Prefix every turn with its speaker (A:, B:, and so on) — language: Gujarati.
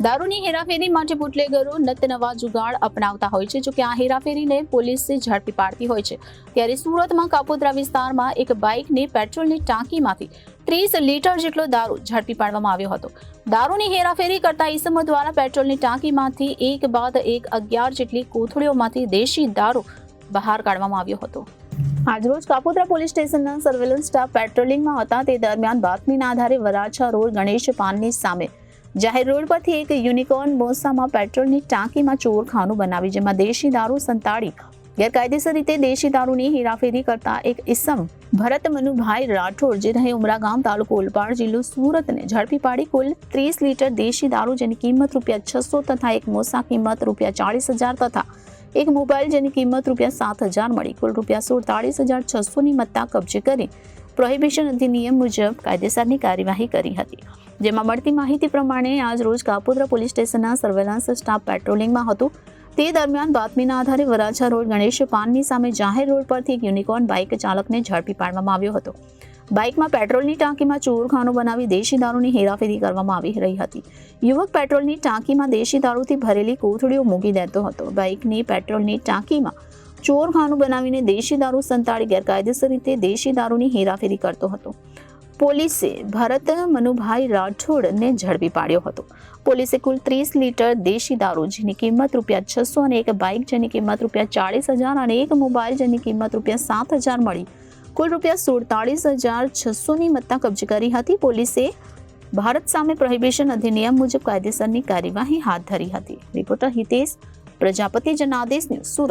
A: દારૂની હેરાફેરી માટે બુટલેગરો નત નવા જુગાડ અપનાવતા હોય છે. જો કે આ હેરાફેરીને પોલીસ ઝડપી પાડતી હોય છે. ત્યારે સુરતમાં કાપોદ્રા વિસ્તારમાં એક બાઇકની પેટ્રોલની ટાંકીમાંથી 30 લીટર જેટલો દારૂ ઝડપી પાડવામાં આવ્યો હતો. દારૂની હેરાફેરી કરતા ઈસમો દ્વારા પેટ્રોલની ટાંકીમાંથી એક બાદ એક 11 જેટલી કોથળીઓમાંથી દેશી દારૂ બહાર કાઢવામાં આવ્યો હતો. આજરોજ કાપોદ્રા પોલીસ સ્ટેશનના સર્વેલન્સ સ્ટાફ પેટ્રોલિંગમાં હતા. તે દરમિયાન બાતમીના આધારે વરાછા રોડ ગણેશ પાનની સામે જાહેર રોડ પરથી એક યુનિકોર્ન બોસામાં પેટ્રોલની ટાંકીમાં ચોરખાનું બનાવી જેમાં દેશી દારૂ સંતાડી ગેરકાયદેસર રીતે દેશી દારૂની હેરાફેરી કરતા એક ઈસમ ભરત મનુભાઈ રાઠોડ જે રહે ઉમરા ગામ તાલુકો ઓલપાડ જિલ્લો સુરતને ઝડપી પાડી કુલ 30 લીટર દેશી દારૂ જેની કિંમત ₹600 તથા એક મોસા કિંમત ₹40,000 તથા એક મોબાઈલ જેની કિંમત ₹7,000 મળી કુલ ₹47,600 ની મત્તા કબજે કરી પ્રોહિબિશન અધિનિયમ મુજબ કાયદેસરની કાર્યવાહી કરી હતી. જેમાં મળતી માહિતી પ્રમાણે આજ રોજ કાપોદ્રા પોલીસ સ્ટેશનના સર્વેલન્સ સ્ટાફ પેટ્રોલિંગમાં હતું. તે દરમિયાન બાતમીના આધારે વરાછા રોડ ગણેશ પાનની સામે જાહેર રોડ પરથી એક યુનિકોર્ન બાઇક ચાલકને ઝડપી પાડવામાં આવ્યો હતો. બાઇકમાં પેટ્રોલની ટાંકીમાં ચોરખાનું બનાવી દેશી દારૂની હેરાફેરી કરવામાં આવી રહી હતી. યુવક પેટ્રોલની ટાંકીમાં દેશી દારૂથી ભરેલી કોથળીઓ મૂકી દેતો હતો. બાઇકની પેટ્રોલની ટાંકીમાં ચોરખાનું બનાવીને દેશી દારૂ સંતાડી ગેરકાયદેસર રીતે દેશી દારૂની હેરાફેરી કરતો હતો. પોલીસે ભરત મનુભાઈ રાઠોડને ઝડપી પાડ્યો હતો. પોલીસે કુલ 30 લીટર દેશી દારૂ જેની કિંમત ₹600 અને એક બાઇક જેની કિંમત ₹40,000 અને એક મોબાઈલ જેની કિંમત ₹7,000 મળી કુલ ₹47,600 ની મત્તા કબજે કરી હતી. પોલીસે ભારત સામે પ્રોહિબિશન અધિનિયમ મુજબ કાયદેસરની કાર્યવાહી હાથ ધરી હતી. Reporter Hitesh Prajapati, Janadesh news, Surat.